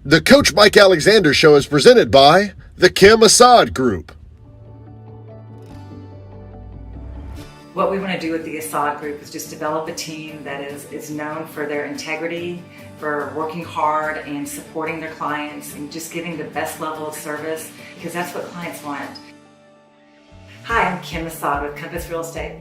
The Coach Mike Alexander Show is presented by the Kim Assaad Group. What we want to do with the Assaad Group is just develop a team that is known for their integrity, for working hard and supporting their clients and just giving the best level of service, because that's what clients want. Hi, I'm Kim Assaad with Compass Real Estate.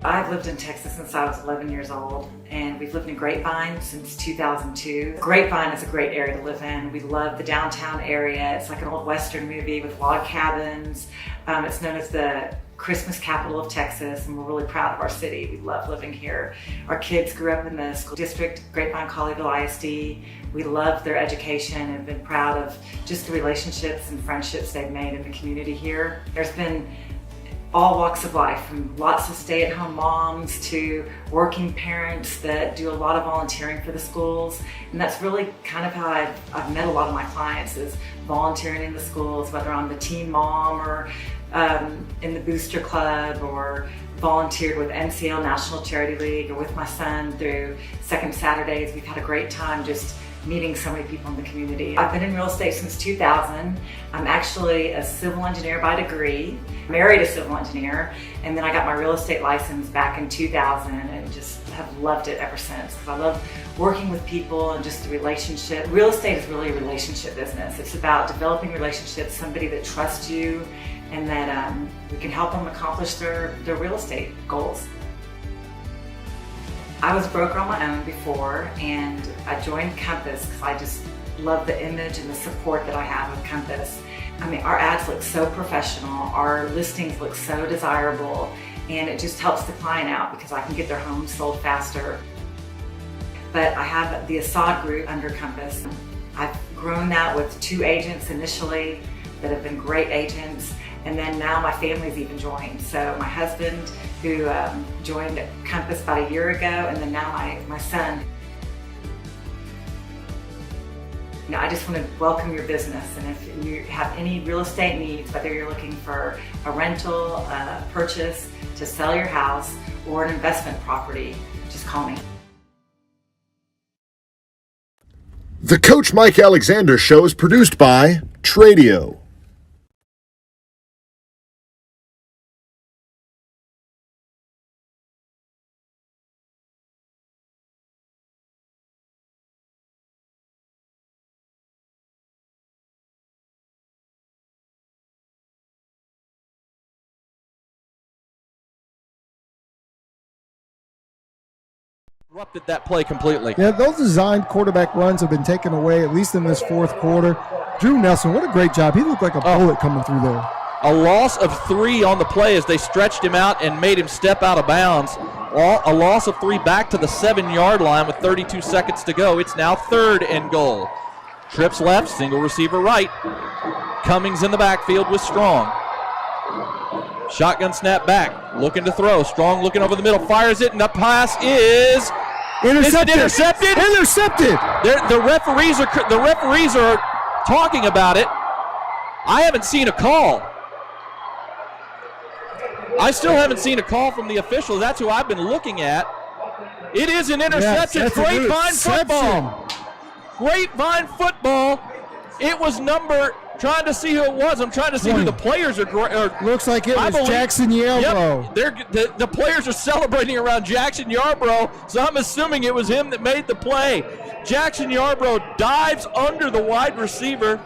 I've lived in Texas since I was 11 years old, and we've lived in Grapevine since 2002. Grapevine is a great area to live in. We love the downtown area. It's like an old Western movie with log cabins. It's known as the Christmas capital of Texas, and we're really proud of our city. We love living here. Our kids grew up in the school district, Grapevine Colleyville ISD. We love their education and have been proud of just the relationships and friendships they've made in the community here. There's been all walks of life, from lots of stay-at-home moms to working parents that do a lot of volunteering for the schools. And that's really kind of how I've met a lot of my clients, is volunteering in the schools, whether I'm the teen mom or in the booster club, or volunteered with NCL National Charity League, or with my son through Second Saturdays. We've had a great time just meeting so many people in the community. I've been in real estate since 2000. I'm actually a civil engineer by degree, married a civil engineer, and then I got my real estate license back in 2000 and just have loved it ever since, because I love working with people and just the relationship. Real estate is really a relationship business. It's about developing relationships, somebody that trusts you, and that we can help them accomplish their real estate goals. I was a broker on my own before, and I joined Compass because I just love the image and the support that I have with Compass. I mean, our ads look so professional, our listings look so desirable, and it just helps the client out because I can get their home sold faster. But I have the Assaad Group under Compass. I've grown that with 2 agents initially that have been great agents, and then now my family's even joined. So my husband, who joined Compass about a year ago, and then now my son. You know, I just want to welcome your business, and if you have any real estate needs, whether you're looking for a rental, a purchase, to sell your house, or an investment property, just call me. The Coach Mike Alexander Show is produced by Tradio. Interrupted that play completely. Yeah, those designed quarterback runs have been taken away, at least in this fourth quarter. Drew Nelson, what a great job. He looked like a bullet coming through there. A loss of 3 on the play as they stretched him out and made him step out of bounds. A loss of 3 back to the 7-yard line with 32 seconds to go. It's now 3rd and goal. Trips left, single receiver right. Cummings in the backfield with Strong. Shotgun snap back, looking to throw. Strong looking over the middle, fires it, and the pass is Intercepted. Intercepted. The referees are talking about it. I haven't seen a call. I still haven't seen a call from the officials. That's who I've been looking at. It is an interception. Yes, Grapevine football. Grapevine football. It was trying to see who it was. I'm trying to see who the players are. Looks like it was Jackson Yarbrough. Yep, the players are celebrating around Jackson Yarbrough, so I'm assuming it was him that made the play. Jackson Yarbrough dives under the wide receiver.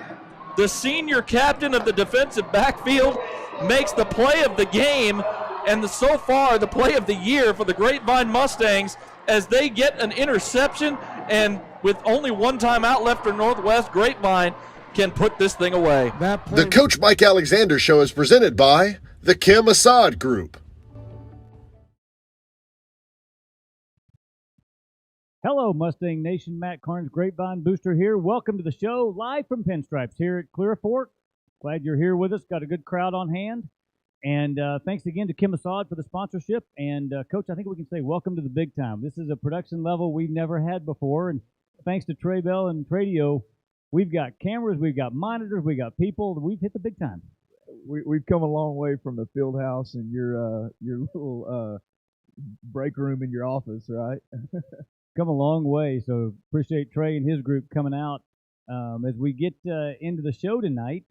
The senior captain of the defensive backfield makes the play of the game, and so far the play of the year for the Grapevine Mustangs, as they get an interception, and with only 1 timeout left for Northwest, Grapevine can put this thing away. The Coach Mike Alexander Show is presented by the Kim Assaad Group. Hello, Mustang Nation. Matt Carnes, Grapevine Booster here. Welcome to the show, live from PinStripes here at Clear Fork. Glad you're here with us. Got a good crowd on hand. And thanks again to Kim Assaad for the sponsorship. And, Coach, I think we can say welcome to the big time. This is a production level we've never had before. And thanks to Trey Bell and Tradio, we've got cameras, we've got monitors, we've got people. We've hit the big time. We've come a long way from the field house and your little break room in your office, right? come a long way. So appreciate Trey and his group coming out. As we get into the show tonight,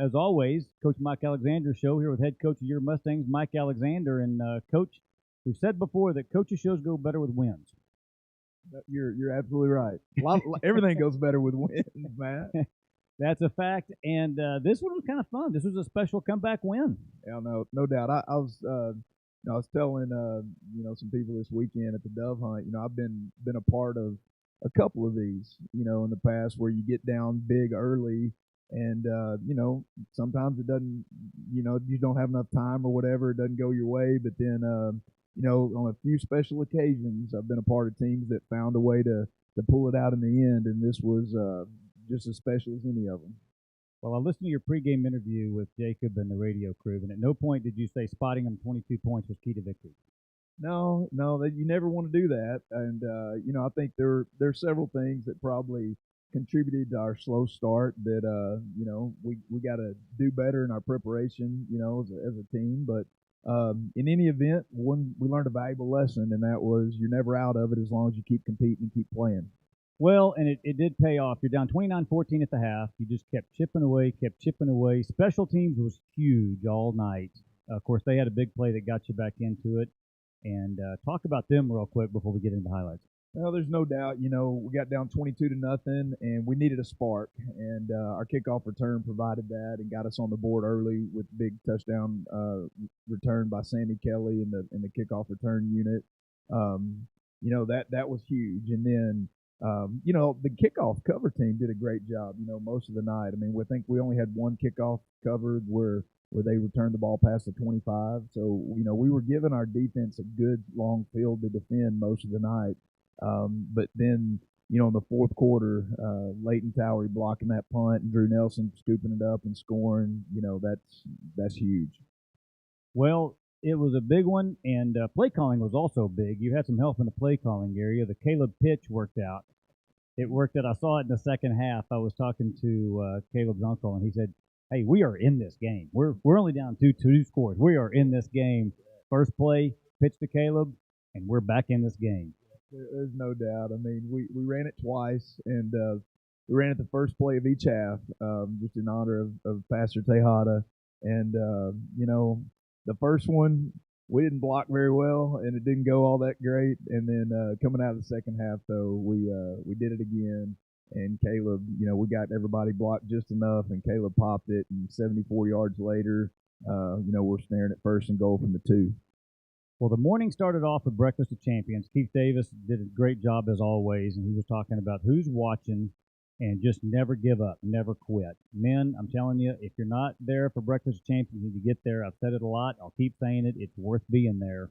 as always, Coach Mike Alexander's show here with head coach of your Mustangs, Mike Alexander. And Coach, we've said before that coaches' shows go better with wins. You're absolutely right. Everything goes better with wins, Matt. That's a fact. And this one was kind of fun. This was a special comeback win. Yeah, no doubt. I was telling some people this weekend at the dove hunt. I've been a part of a couple of these, in the past where you get down big early, and sometimes it doesn't, you don't have enough time or whatever. It doesn't go your way, but then on a few special occasions, I've been a part of teams that found a way to pull it out in the end, and this was just as special as any of them. Well, I listened to your pregame interview with Jacob and the radio crew, and at no point did you say spotting them 22 points was key to victory. No, you never want to do that, and I think there's several things that probably contributed to our slow start that we got to do better in our preparation, as a team, but. In any event, we learned a valuable lesson, and that was you're never out of it as long as you keep competing and keep playing. Well, and it did pay off. You're down 29-14 at the half. You just kept chipping away. Special teams was huge all night. Of course, they had a big play that got you back into it. And talk about them real quick before we get into highlights. Well, there's no doubt. We got down 22-0, and we needed a spark. And our kickoff return provided that and got us on the board early with big touchdown return by Sammy Kelly in the kickoff return unit. That was huge. And then the kickoff cover team did a great job. Most of the night. I mean, we think we only had one kickoff covered where they returned the ball past the 25. So we were giving our defense a good long field to defend most of the night. But then, in the fourth quarter, Leighton Towery blocking that punt and Drew Nelson scooping it up and scoring, that's huge. Well, it was a big one, and play calling was also big. You had some help in the play calling area. The Caleb pitch worked out. It worked out. I saw it in the second half. I was talking to Caleb's uncle, and he said, "Hey, we are in this game. We're only down two scores. We are in this game." First play, pitch to Caleb, and we're back in this game. There's no doubt. I mean, we ran it twice, and we ran it the first play of each half, just in honor of Pastor Tejada. And, the first one, we didn't block very well, and it didn't go all that great. And then coming out of the second half, though, we did it again. And Caleb, we got everybody blocked just enough, and Caleb popped it. And 74 yards later, we're staring at first and goal from the 2. Well, the morning started off with Breakfast of Champions. Keith Davis did a great job as always, and he was talking about who's watching and just never give up, never quit. Men, I'm telling you, if you're not there for Breakfast of Champions, you need to get there. I've said it a lot. I'll keep saying it. It's worth being there.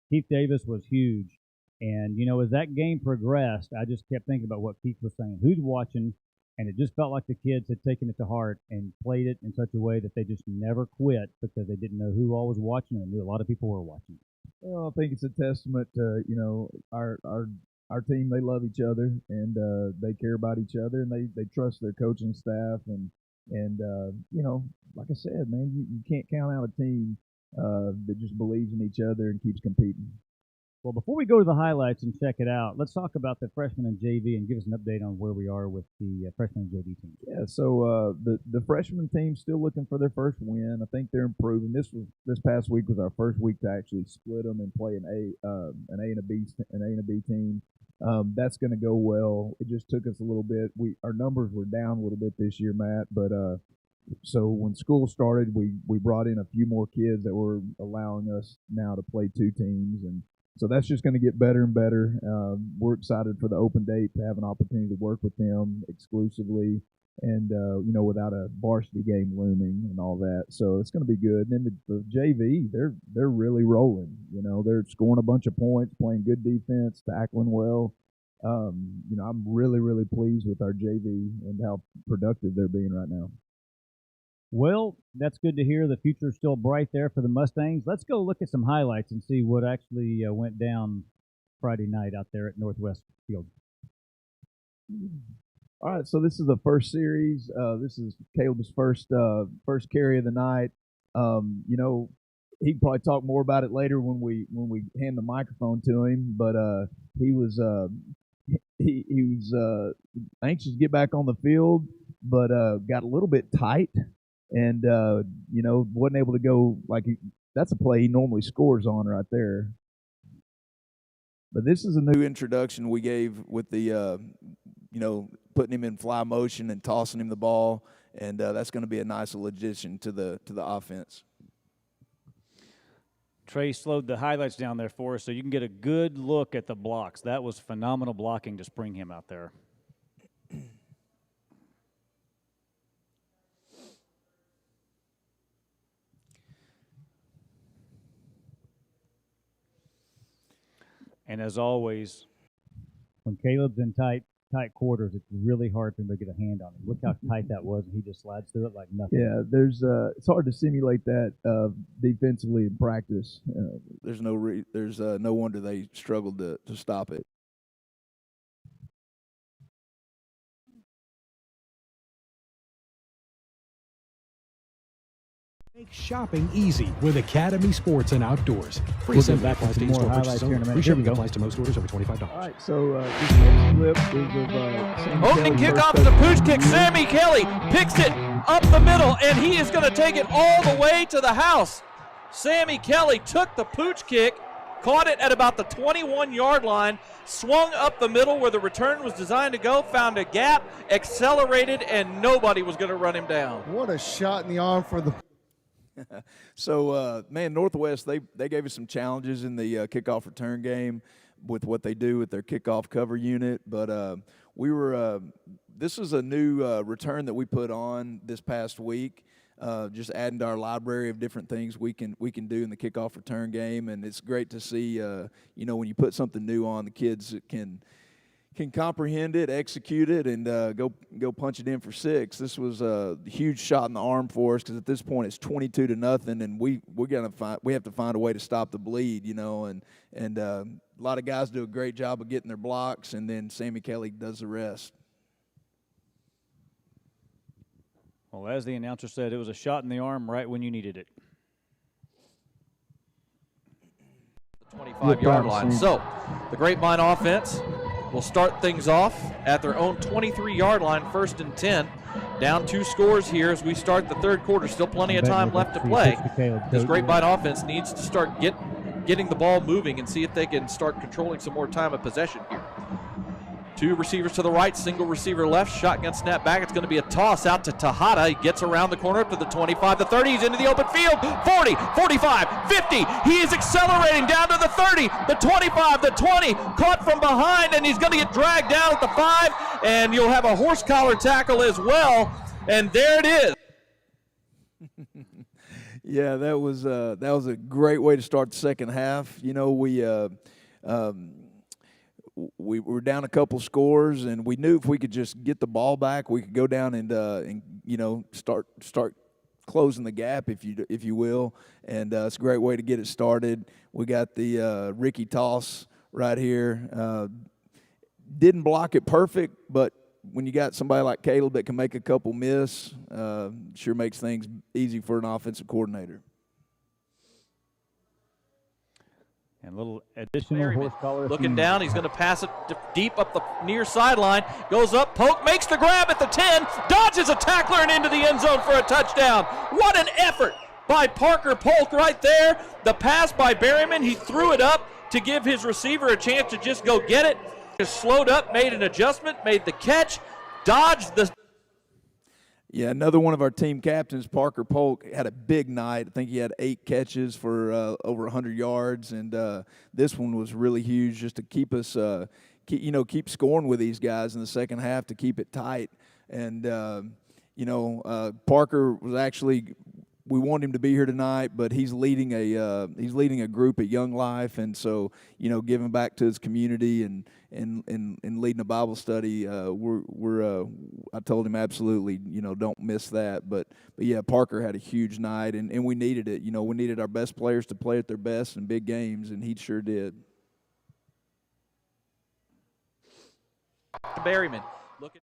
Keith Davis was huge. And, as that game progressed, I just kept thinking about what Keith was saying. Who's watching? And it just felt like the kids had taken it to heart and played it in such a way that they just never quit because they didn't know who all was watching and knew a lot of people were watching. Well, I think it's a testament to, our team. They love each other and they care about each other and they trust their coaching staff. And like I said, man, you can't count out a team that just believes in each other and keeps competing. Well, before we go to the highlights and check it out, let's talk about the freshman and JV and give us an update on where we are with the freshman and JV team. Yeah, so the freshman team's still looking for their first win. I think they're improving. This past week was our first week to actually split them and play an A and a B team. That's going to go well. It just took us a little bit. Our numbers were down a little bit this year, Matt, but so when school started, we brought in a few more kids that were allowing us now to play 2 teams, and so that's just going to get better and better. We're excited for the open date to have an opportunity to work with them exclusively and, without a varsity game looming and all that. So it's going to be good. And then the JV, they're really rolling. They're scoring a bunch of points, playing good defense, tackling well. I'm really, really pleased with our JV and how productive they're being right now. Well, that's good to hear. The future's still bright there for the Mustangs. Let's go look at some highlights and see what actually went down Friday night out there at Northwest Field. All right, so this is the first series. This is Caleb's first carry of the night. he'd probably talk more about it later when we hand the microphone to him. But he was anxious to get back on the field, but got a little bit tight, and wasn't able to go that's a play he normally scores on right there. But this is a new introduction we gave with the putting him in fly motion and tossing him the ball, and that's going to be a nice addition to the offense. Trey slowed the highlights down there for us so you can get a good look at the blocks. That was phenomenal blocking to spring him out there. And as always, when Caleb's in tight quarters, it's really hard for him to get a hand on him. Look how tight that was, and he just slides through it like nothing. Yeah, it's hard to simulate that defensively in practice. There's no wonder they struggled to stop it. Make shopping easy with Academy Sports and Outdoors. Free We'll send get back applies to to more in-store highlights purchases here in a only. minute. Free Here we shipping go. applies to most orders over $25. All right, so this next clip is of Sam Opening Kelly, kickoff first is a coach. pooch kick. Sammy Kelly picks it up the middle, and he is going to take it all the way to the house. Sammy Kelly took the pooch kick, caught it at about the 21-yard line, swung up the middle where the return was designed to go, found a gap, accelerated, and nobody was going to run him down. What a shot in the arm for the. So, Northwest, they gave us some challenges in the kickoff return game with what they do with their kickoff cover unit. But this is a new return that we put on this past week, just adding to our library of different things we can do in the kickoff return game. And it's great to see, when you put something new on, the kids can comprehend it, execute it, and go punch it in for 6. This was a huge shot in the arm for us because at this point it's 22-0, and we have to find a way to stop the bleed, and a lot of guys do a great job of getting their blocks, and then Sammy Kelly does the rest. Well, as the announcer said, it was a shot in the arm right when you needed it. The 25-yard line. So the Grapevine offense will start things off at their own 23-yard line, 1st and 10. Down 2 scores here as we start the third quarter. Still plenty of time left to play. This Grapevine offense needs to start getting the ball moving and see if they can start controlling some more time of possession here. 2 receivers to the right, single receiver left, shotgun snap back. It's going to be a toss out to Tejada. He gets around the corner up to the 25, the 30. He's into the open field. 40, 45, 50. He is accelerating down to the 30, the 25, the 20. Caught from behind, and he's going to get dragged down at the 5. And you'll have a horse collar tackle as well. And there it is. Yeah, that was a great way to start the second half. We were down a couple scores, and we knew if we could just get the ball back, we could go down and start closing the gap, if you will. And it's a great way to get it started. We got the Ricky toss right here. Didn't block it perfect, but when you got somebody like Caleb that can make a couple miss, sure makes things easy for an offensive coordinator. And a little additional horse collar. Looking down, he's going to pass it deep up the near sideline. Goes up, poke, makes the grab at the 10, dodges a tackler and into the end zone for a touchdown. What an effort by Parker Polk right there. The pass by Berryman, he threw it up to give his receiver a chance to just go get it. Just slowed up, made an adjustment, made the catch, dodged the... Yeah, another one of our team captains, Parker Polk, had a big night. I think he had 8 catches for over 100 yards, and this one was really huge just to keep us, keep scoring with these guys in the second half to keep it tight. And Parker was actually, we want him to be here tonight, but he's leading a group at Young Life, and so giving back to his community and leading a Bible study. I told him absolutely, don't miss that. But yeah, Parker had a huge night, and we needed it. We needed our best players to play at their best in big games, and he sure did. Berryman. Look at.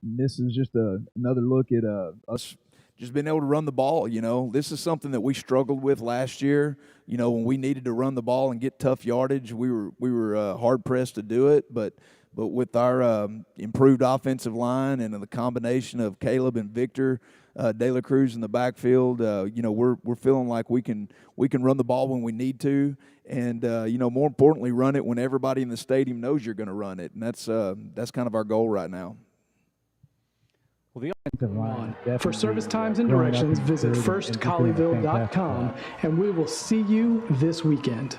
this is just another look at us just being able to run the ball. This is something that we struggled with last year. When we needed to run the ball and get tough yardage, we were hard pressed to do it. But with our improved offensive line and the combination of Caleb and Victor De La Cruz in the backfield, we're feeling like we can run the ball when we need to, and more importantly, run it when everybody in the stadium knows you're going to run it, and that's kind of our goal right now. Well, the offensive line For service times and directions, visit firstcolleyville.com, and we will see you this weekend.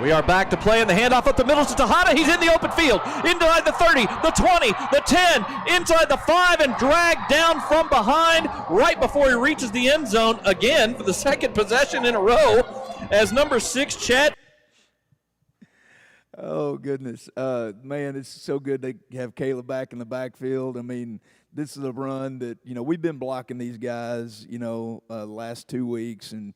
We are back to play in the handoff up the middle to Tejada. He's in the open field, inside the 30, the 20, the 10, inside the 5, and dragged down from behind right before he reaches the end zone again for the second possession in a row as number 6, Chet. Oh, goodness. Man, it's so good to have Caleb back in the backfield. I mean, this is a run that, we've been blocking these guys, the last 2 weeks, and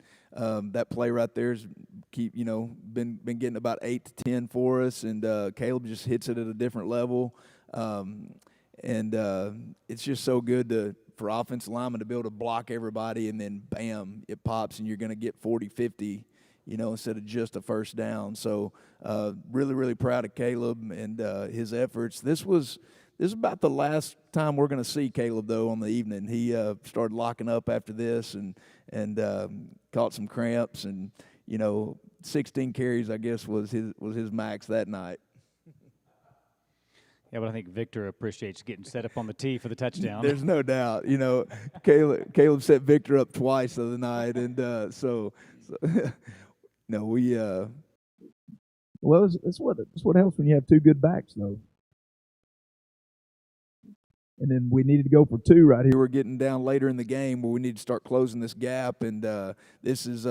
that play right there's been getting about 8 to 10 for us, and Caleb just hits it at a different level. It's just so good for offensive linemen to be able to block everybody, and then, bam, it pops, and you're going to get 40, 50, instead of just a first down. So really, really proud of Caleb and his efforts. This is about the last time we're going to see Caleb, though, on the evening. He started locking up after this and caught some cramps, and 16 carries, I guess, was his max that night. Yeah, but I think Victor appreciates getting set up on the tee for the touchdown. There's no doubt. Caleb set Victor up twice the other night, and we. Well, it's what helps when you have two good backs, though. And then we needed to go for 2 right here. We're getting down later in the game where we need to start closing this gap. And this is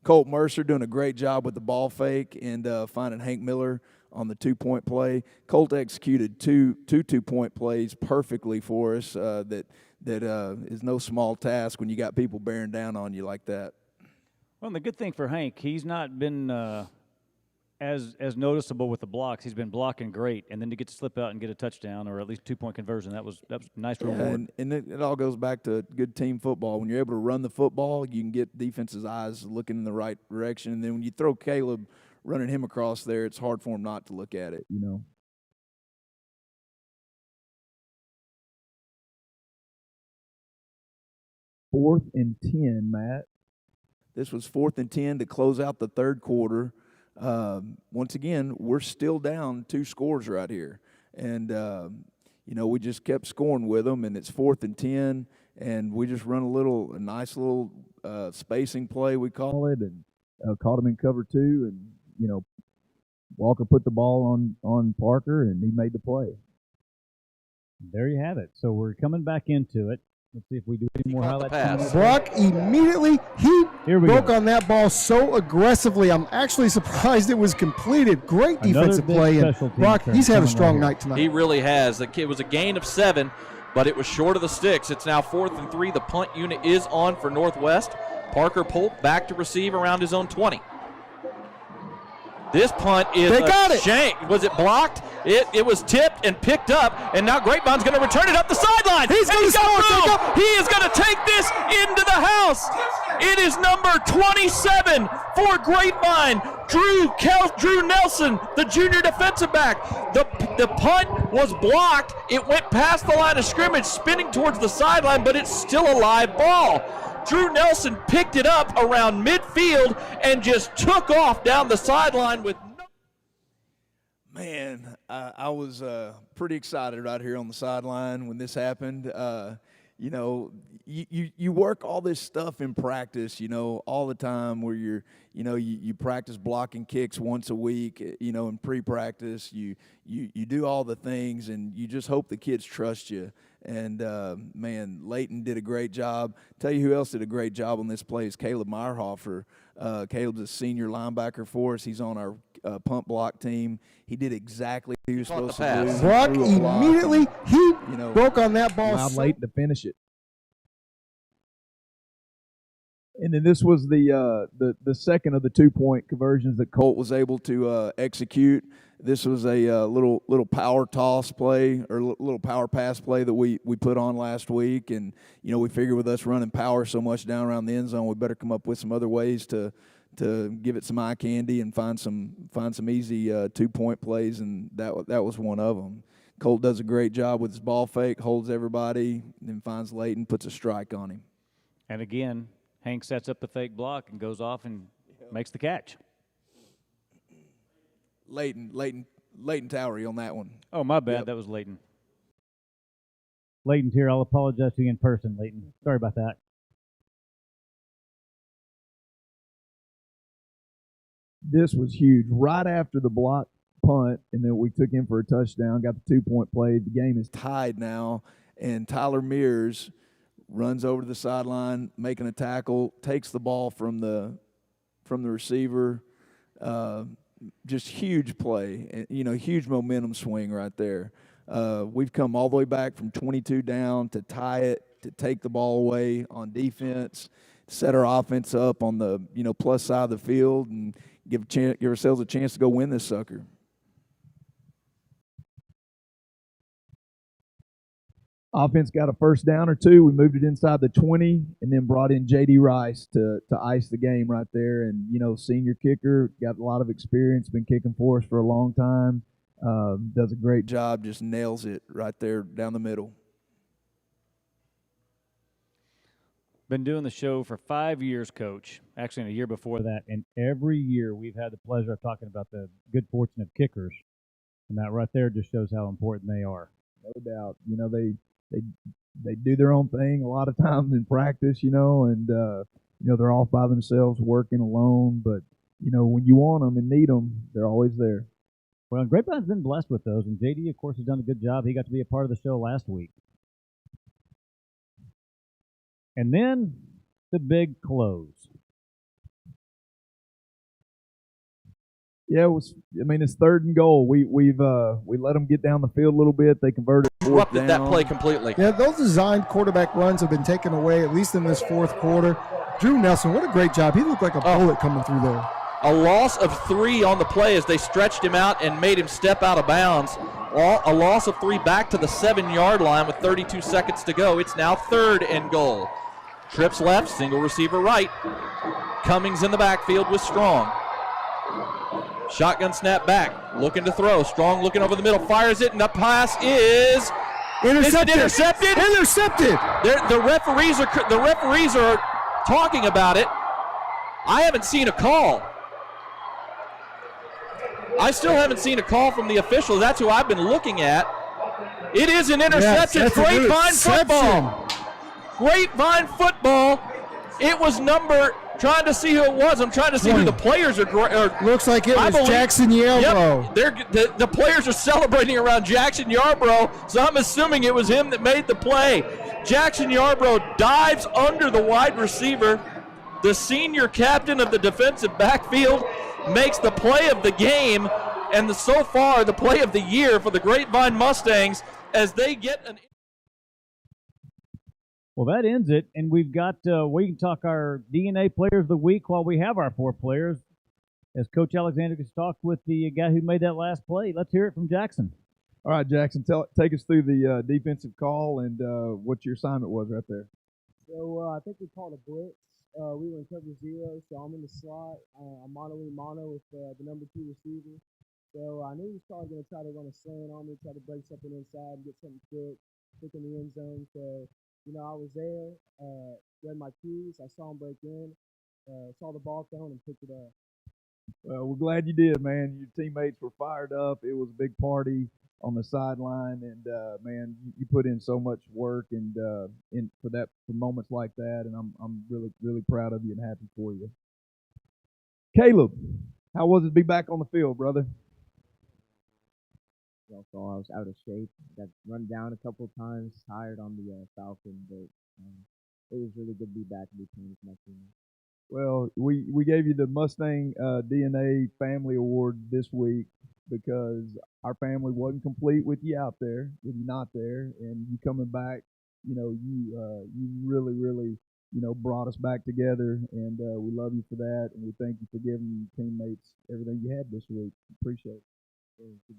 Colt Mercer doing a great job with the ball fake and finding Hank Miller on the 2-point play. Colt executed two 2-point plays perfectly for us. That is no small task when you got people bearing down on you like that. Well, and the good thing for Hank, he's not been as noticeable with the blocks. He's been blocking great, and then to get to slip out and get a touchdown or at least 2-point conversion, that was a nice reward. And it all goes back to good team football. When you're able to run the football, you can get defense's eyes looking in the right direction. And then when you throw Caleb running him across there, it's hard for him not to look at it, Fourth and 10, Matt. This was 4th and 10 to close out the third quarter. Once again, we're still down 2 scores right here. And, we just kept scoring with them, and it's 4th and 10, and we just run a nice little spacing play, we call it, and caught him in cover 2, and, Walker put the ball on Parker, and he made the play. There you have it. So we're coming back into it. Let's see if we do any more highlights. Brock immediately, he broke on that ball so aggressively. I'm actually surprised it was completed. Great defensive play. And Brock, he's had a strong night tonight. He really has. It was a gain of 7, but it was short of the sticks. It's now 4th and 3. The punt unit is on for Northwest. Parker Polk back to receive around his own 20. This punt is a shank. Was it blocked? It was tipped and picked up, and now Grapevine's going to return it up the sideline. He's going to score. He is going to take this into the house. It is number 27 for Grapevine, Drew Nelson, the junior defensive back. The punt was blocked. It went past the line of scrimmage, spinning towards the sideline, but it's still a live ball. Drew Nelson picked it up around midfield and just took off down the sideline with no. Man, I was pretty excited right here on the sideline when this happened. You work all this stuff in practice, all the time where you practice blocking kicks once a week, in pre-practice. You do all the things, and you just hope the kids trust you. And, man, Leighton did a great job. Tell you who else did a great job on this play is Caleb Meyerhofer. Caleb's a senior linebacker for us. He's on our punt block team. He did exactly what he was supposed to do. Brock immediately, he broke on that ball. Allowed Leighton to finish it. And then this was the second of the 2-point conversions that Colt was able to execute. This was a little power toss play or little power pass play that we put on last week, and we figured with us running power so much down around the end zone, we better come up with some other ways to give it some eye candy and find some easy 2-point plays, and that was one of them. Colt does a great job with his ball fake, holds everybody, then finds Leighton, puts a strike on him. And again, Hank sets up the fake block and goes off and makes the catch. Leighton Towery on that one. Oh, my bad. Yep. That was Leighton. Leighton's here. I'll apologize to you in person, Leighton. Sorry about that. This was huge. Right after the block punt, and then we took him for a touchdown, got the 2-point play. The game is tied now, and Tyler Mears runs over to the sideline, making a tackle, takes the ball from the receiver. Just huge play, huge momentum swing right there. We've come all the way back from 22 down to tie it, to take the ball away on defense, set our offense up on the plus side of the field, and give ourselves a chance to go win this sucker. Offense got a first down or two. We moved it inside the 20 and then brought in J.D. Rice to ice the game right there. And, senior kicker, got a lot of experience, been kicking for us for a long time. Does a great job, just nails it right there down the middle. Been doing the show for 5 years, Coach. Actually, in a year before that. And every year we've had the pleasure of talking about the good fortune of kickers. And that right there just shows how important they are. No doubt. They do their own thing a lot of times in practice, and they're off by themselves working alone. But when you want them and need them, they're always there. Well, Grapevine's been blessed with those, and JD, of course, has done a good job. He got to be a part of the show last week. And then the big close. Yeah, it's 3rd and goal. We let them get down the field a little bit. They converted. Interrupted that play completely. Yeah, those designed quarterback runs have been taken away, at least in this 4th quarter. Drew Nelson, what a great job. He looked like a bullet coming through there. A loss of 3 on the play as they stretched him out and made him step out of bounds. A loss of 3 back to the 7-yard line with 32 seconds to go. It's now 3rd and goal. Trips left, single receiver right. Cummings in the backfield with Strong. Shotgun snap back, looking to throw. Strong looking over the middle, fires it, and the pass is intercepted. Intercepted. The referees are talking about it. I haven't seen a call. I still haven't seen a call from the officials. That's who I've been looking at. It is an interception. Grapevine football. Grapevine football. It was trying to see who it was. I'm trying to see who the players are. Looks like it was Jackson Yarbrough. Yep, the players are celebrating around Jackson Yarbrough, so I'm assuming it was him that made the play. Jackson Yarbrough dives under the wide receiver. The senior captain of the defensive backfield makes the play of the game, and so far the play of the year for the Grapevine Mustangs as they get an. Well, that ends it, and we've got, we can talk our DNA players of the week while we have our 4 players. As Coach Alexander just talked with the guy who made that last play. Let's hear it from Jackson. All right, Jackson, take us through the defensive call and what your assignment was right there. So I think we called a blitz. We were in cover 0, so I'm in the slot. I'm mono with the number 2 receiver. So I knew he was probably going to try to run a slant on me, try to break something inside and get something quick in the end zone. So, I was there, read my cues. I saw him break in, saw the ball thrown, and picked it up. Well, we're glad you did, man. Your teammates were fired up. It was a big party on the sideline, and man, you put in so much work and for moments like that, and I'm really, really proud of you and happy for you. Caleb, how was it to be back on the field, brother? So I was out of shape, got run down a couple of times, tired on the Falcon, but it was really good to be back and be playing with my team. Well, we gave you the Mustang DNA Family Award this week because our family wasn't complete with you out there, with you not there, and you coming back. You really, really brought us back together, and we love you for that, and we thank you for giving teammates everything you had this week. Appreciate it.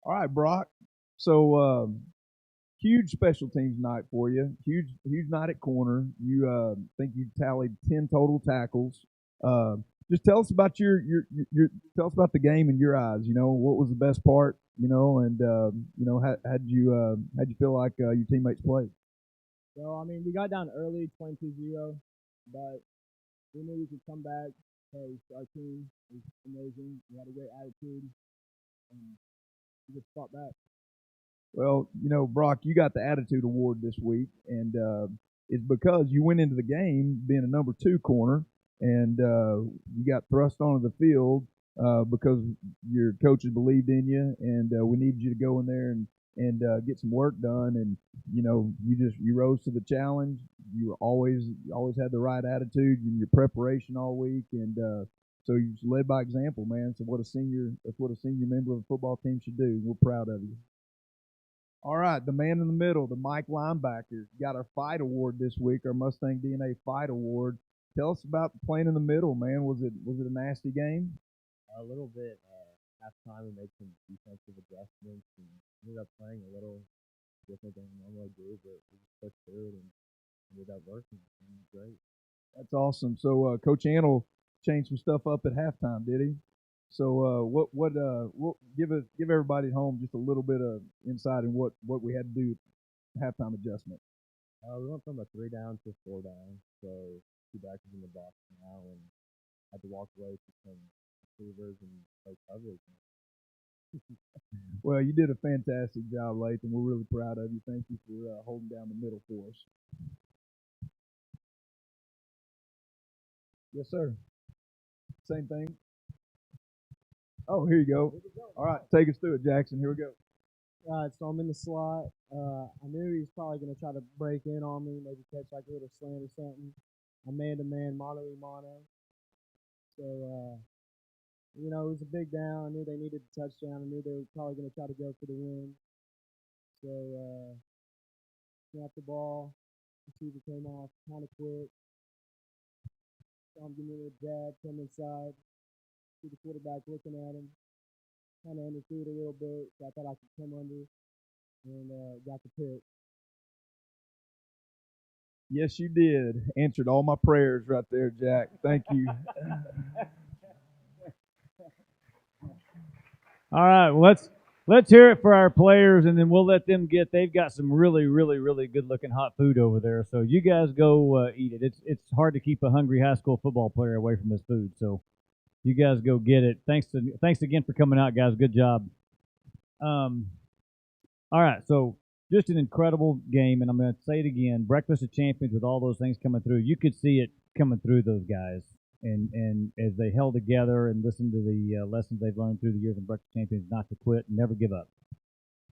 All right, Brock. So huge special teams night for you. Huge night at corner. You think you tallied 10 total tackles. Just tell us about your tell us about the game in your eyes. What was the best part? And how'd you feel like your teammates played? So, I mean, we got down early, 22-0, but we knew we could come back because our team was amazing. We had a great attitude, and we just fought back. Well, Brock, you got the Attitude Award this week, and it's because you went into the game being a number 2 corner, and you got thrust onto the field because your coaches believed in you, and we needed you to go in there and get some work done, and you rose to the challenge. You always had the right attitude and your preparation all week, and so you just led by example, man. So that's what a senior member of a football team should do. We're proud of you. All right, the man in the middle, the Mike linebacker, got our Fight Award this week, our Mustang DNA Fight Award. Tell us about playing in the middle, man. Was it a nasty game? A little bit. Halftime, we made some defensive adjustments and ended up playing a little different than we normally do, but we just pushed through it and ended up working. It was great. That's awesome. So Coach Antle changed some stuff up at halftime, did he? So what give everybody at home just a little bit of insight in what we had to do halftime adjustment. We went from a 3 down to 4 down, so 2 backers in the box now, and had to walk away from some receivers and play coverage. Well, you did a fantastic job, Lathan. We're really proud of you. Thank you for holding down the middle for us. Yes, sir. Same thing. Oh, here you go. All right, take us through it, Jackson. Here we go. All right, so I'm in the slot. I knew he was probably going to try to break in on me, maybe catch like a little slant or something. I'm man-to-man, mano-a-mano. So, it was a big down. I knew they needed a touchdown. I knew they were probably going to try to go for the win. So, snapped the ball. Receiver came off kind of quick. So I'm giving it a jab, come inside. See the quarterback looking at him. Kind of underthrew it a little bit, so I thought I could come under and got the pick. Yes, you did. Answered all my prayers right there, Jack. Thank you. All right, well, let's hear it for our players, and then we'll let them they've got some really, really, really good-looking hot food over there. So you guys go eat it. It's hard to keep a hungry high school football player away from his food, so you guys go get it. Thanks again for coming out, guys. Good job. All right, so just an incredible game, and I'm going to say it again. Breakfast of Champions with all those things coming through. You could see it coming through those guys. And as they held together and listened to the lessons they've learned through the years in Breakfast Champions, not to quit and never give up.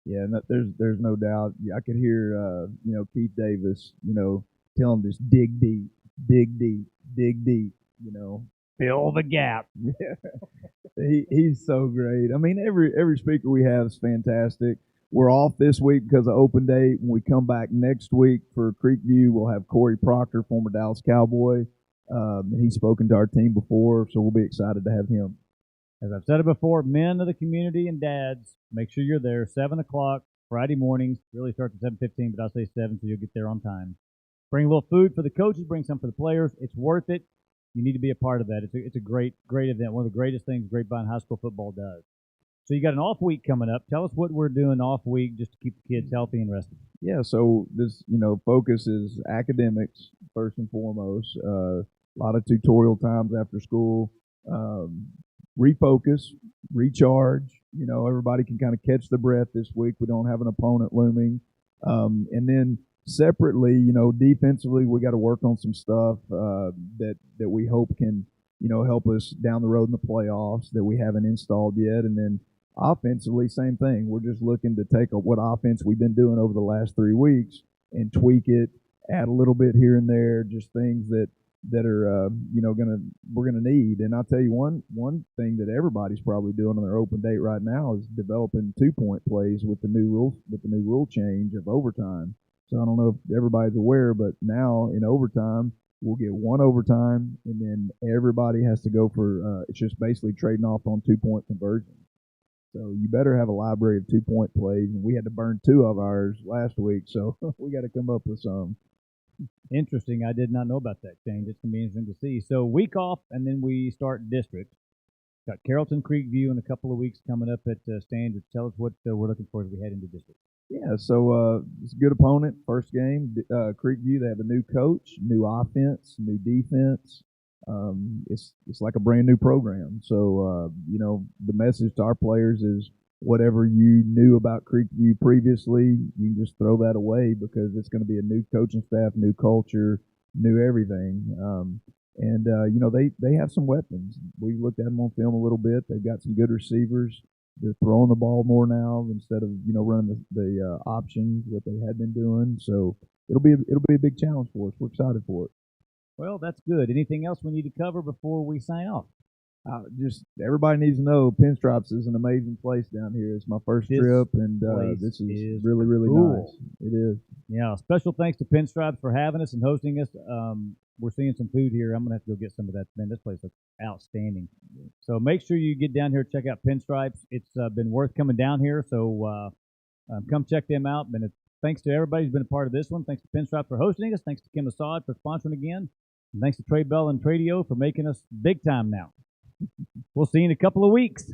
Yeah, there's no doubt. I could hear Keith Davis, telling just dig deep, dig deep, dig deep. Fill the gap. He's so great. I mean, every speaker we have is fantastic. We're off this week because of open date. When we come back next week for Creekview, we'll have Corey Proctor, former Dallas Cowboy. He's spoken to our team before, so we'll be excited to have him. As I've said it before, men of the community and dads, make sure you're there. 7 o'clock Friday mornings. Really starts at 7:15, but I'll say 7, so you'll get there on time. Bring a little food for the coaches. Bring some for the players. It's worth it. You need to be a part of that. It's a great event. One of the greatest things Grapevine High School football does. So you got an off week coming up. Tell us what we're doing off week just to keep the kids healthy and rested. Yeah, so this focus is academics first and foremost. A lot of tutorial times after school. Refocus, recharge. Everybody can kind of catch their breath this week. We don't have an opponent looming. And then separately, defensively, we got to work on some stuff that we hope can, help us down the road in the playoffs that we haven't installed yet. And then offensively, same thing. We're just looking to take what offense we've been doing over the last 3 weeks and tweak it, add a little bit here and there, just things that are we're gonna need. And I'll tell you one thing that everybody's probably doing on their open date right now is developing 2-point plays with the new rule change of overtime. So I don't know if everybody's aware, but now in overtime, we'll get one overtime, and then everybody has to go for it's just basically trading off on 2-point conversions. So you better have a library of 2-point plays, and we had to burn 2 of ours last week, so we got to come up with some. Interesting. I did not know about that change. It's going to be interesting to see. So week off, and then we start district. Got Carrollton Creekview in a couple of weeks coming up at Standard. Tell us what we're looking for as we head into district. Yeah, so it's a good opponent. First game, Creekview. They have a new coach, new offense, new defense. It's like a brand new program. So the message to our players is whatever you knew about Creekview previously, you can just throw that away because it's going to be a new coaching staff, new culture, new everything. They have some weapons. We looked at them on film a little bit. They've got some good receivers. They're throwing the ball more now instead of running the options what they had been doing. So it'll be a big challenge for us. We're excited for it. Well, that's good. Anything else we need to cover before we sign off? Just everybody needs to know PinStripes is an amazing place down here. It's my first trip, and this is really, really cool. Nice. It is. Yeah, special thanks to PinStripes for having us and hosting us. We're seeing some food here. I'm going to have to go get some of that. Man, this place looks outstanding. So make sure you get down here, check out PinStripes. It's been worth coming down here, so come check them out. And thanks to everybody who's been a part of this one. Thanks to PinStripes for hosting us. Thanks to Kim Assaad for sponsoring again. And thanks to Trey Bell and Tradio for making us big time now. We'll see you in a couple of weeks.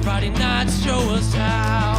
Friday nights show us how.